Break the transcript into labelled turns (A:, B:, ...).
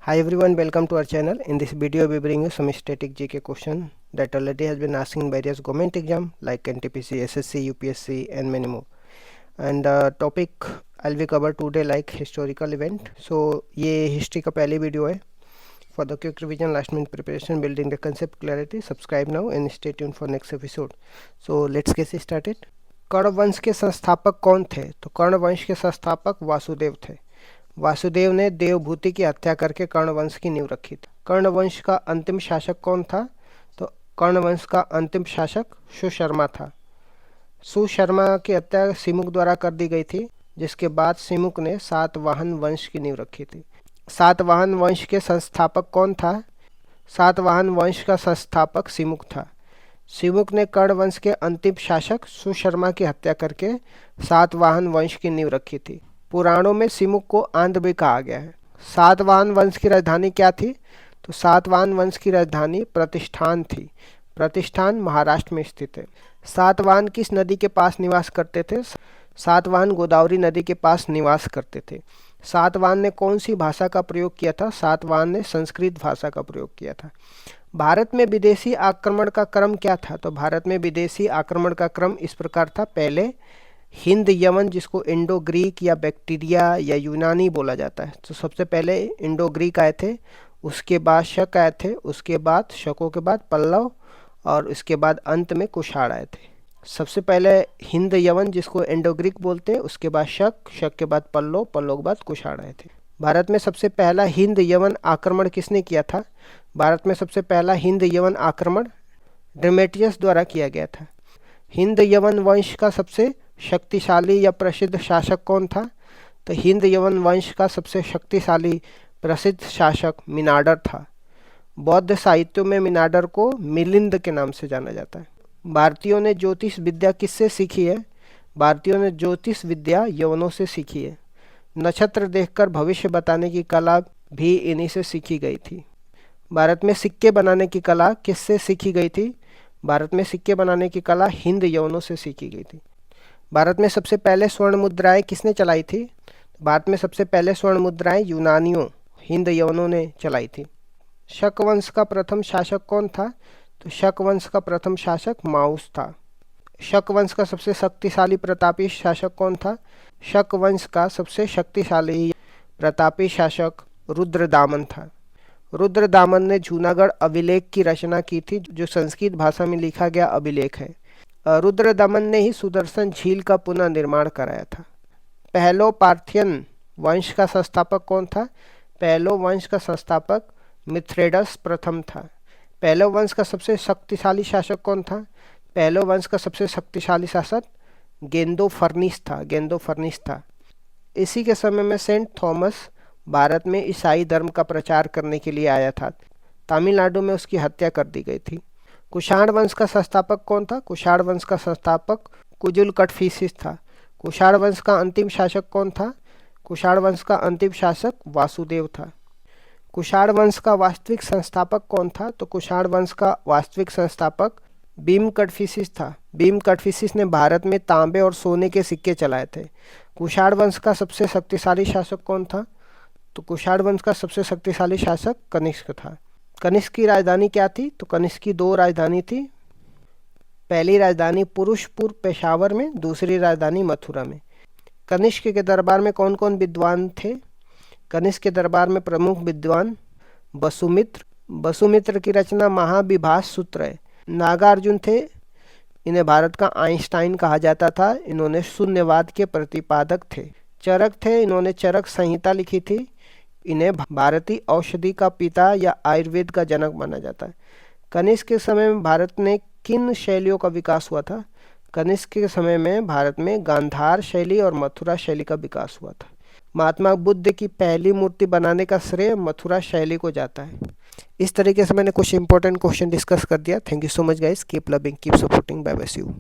A: Hi everyone, welcome to our channel. In this video we bring you some static GK question that already has been asked in various government exam like NTPC, SSC, UPSC and many more. And topic I'll be cover today like historical event. So ये history का पहली video है. For the quick revision, last minute preparation, building the concept clarity, subscribe now and stay tuned for next episode. So let's get started. कर्ण वंश के संस्थापक कौन थे? तो कर्ण वंश के संस्थापक वासुदेव थे. वासुदेव ने देवभूति की हत्या करके कर्ण वंश की नींव रखी थी. कर्ण वंश का अंतिम शासक कौन था? तो कर्ण वंश का अंतिम शासक सुशर्मा था. सुशर्मा की हत्या सिमुक द्वारा कर दी गई थी, जिसके बाद सिमुक ने सातवाहन वंश की नींव रखी थी. सातवाहन वंश के संस्थापक कौन था? सातवाहन वंश का संस्थापक सिमुक था. सिमुक ने कर्ण वंश के अंतिम शासक सुशर्मा की हत्या करके सातवाहन वंश की नींव रखी थी. पुराणों में सिमुक को आंध्र भी कहा गया है. सातवाहन वंश की राजधानी क्या थी? तो सातवाहन वंश की राजधानी प्रतिष्ठान थी. प्रतिष्ठान महाराष्ट्र में स्थित है. सातवाहन किस नदी के पास निवास करते थे? सातवाहन गोदावरी नदी के पास निवास करते थे. सातवाहन ने कौन सी भाषा का प्रयोग किया था? सातवाहन ने संस्कृत भाषा का प्रयोग किया था. भारत में विदेशी आक्रमण का क्रम क्या था? तो भारत में विदेशी आक्रमण का क्रम इस प्रकार था. पहले हिंद यमन, जिसको इंडो ग्रीक या बैक्टीरिया या यूनानी बोला जाता है, तो सबसे पहले इंडो ग्रीक आए थे, उसके बाद शक आए थे, उसके बाद शकों के बाद पल्लव और उसके बाद अंत में कुषाण आए थे. सबसे पहले हिंद यमन, जिसको इंडो ग्रीक बोलते हैं, उसके बाद शक, शक के बाद पल्लव, पल्लव के बाद कुषाण आए थे. भारत में सबसे पहला हिंद यमन आक्रमण किसने किया था? भारत में सबसे पहला हिंद यमन आक्रमण डेमेट्रियस द्वारा किया गया था. हिंद यमन वंश का सबसे शक्तिशाली या प्रसिद्ध शासक कौन था? तो हिंद यमन वंश का सबसे शक्तिशाली प्रसिद्ध शासक मिनाडर था. बौद्ध साहित्यों में मिनाडर को मिलिंद के नाम से जाना जाता है. भारतीयों ने ज्योतिष विद्या किससे सीखी है? भारतीयों ने ज्योतिष विद्या यवनों से सीखी है. नक्षत्र देखकर भविष्य बताने की कला भी इन्हीं से सीखी गई थी. भारत में सिक्के बनाने की कला किससे सीखी गई थी? भारत में सिक्के बनाने की कला हिंद यवनों से सीखी गई थी. भारत में सबसे पहले स्वर्ण मुद्राएं किसने चलाई थी? भारत में सबसे पहले स्वर्ण मुद्राएं यूनानियों, हिंद यवनों ने चलाई थी. शक वंश का प्रथम शासक कौन था? तो शक वंश का प्रथम शासक माउस था. शक वंश का सबसे शक्तिशाली प्रतापी शासक कौन था? शक वंश का सबसे शक्तिशाली प्रतापी शासक रुद्रदामन था. रुद्रदामन ने जूनागढ़ अभिलेख की रचना की थी, जो संस्कृत भाषा में लिखा गया अभिलेख है. रुद्रदमन ने ही सुदर्शन झील का पुनः निर्माण कराया था. पहलो पार्थियन वंश का संस्थापक कौन था? पहलो वंश का संस्थापक मिथ्रेडस प्रथम था. पहलो वंश का सबसे शक्तिशाली शासक कौन था? पहलो वंश का सबसे शक्तिशाली शासक गेंदो फर्निस था. गेंदो फर्निस था. इसी के समय में सेंट थॉमस भारत में ईसाई धर्म का प्रचार करने के लिए आया था. तमिलनाडु में उसकी हत्या कर दी गई थी. कुषाण वंश का संस्थापक कौन था? कुषाण वंश का संस्थापक कुजुलकटफिसिस था. कुषाण वंश का अंतिम शासक कौन था? कुषाण वंश का अंतिम शासक वासुदेव था. कुषाण वंश का वास्तविक संस्थापक कौन था? तो कुषाण वंश का वास्तविक संस्थापक भीमकटफिसिस था. भीमकटफिसिस ने भारत में तांबे और सोने के सिक्के चलाए थे. कुषाण वंश का सबसे शक्तिशाली शासक कौन था? तो कुषाण वंश का सबसे शक्तिशाली शासक कनिष्क था. कनिष्क की राजधानी क्या थी? तो कनिष्क की दो राजधानी थी. पहली राजधानी पुरुषपुर पेशावर में, दूसरी राजधानी मथुरा में. कनिष्क के दरबार में कौन कौन विद्वान थे? कनिष्क के दरबार में प्रमुख विद्वान वसुमित्र. वसुमित्र की रचना महाविभास सूत्र है. नागार्जुन थे. इन्हें भारत का आइंस्टाइन कहा जाता था. इन्होंने शून्यवाद के प्रतिपादक थे. चरक थे. इन्होंने चरक संहिता लिखी थी. इन्हें भारतीय औषधि का पिता या आयुर्वेद का जनक माना जाता है. कनिष्क के समय में भारत में किन शैलियों का विकास हुआ था? कनिष्क के समय में भारत में गांधार शैली और मथुरा शैली का विकास हुआ था. महात्मा बुद्ध की पहली मूर्ति बनाने का श्रेय मथुरा शैली को जाता है. इस तरीके से मैंने कुछ इंपॉर्टेंट क्वेश्चन डिस्कस कर दिया. Thank you so much guys. Keep loving, keep supporting. Bye bye, see you.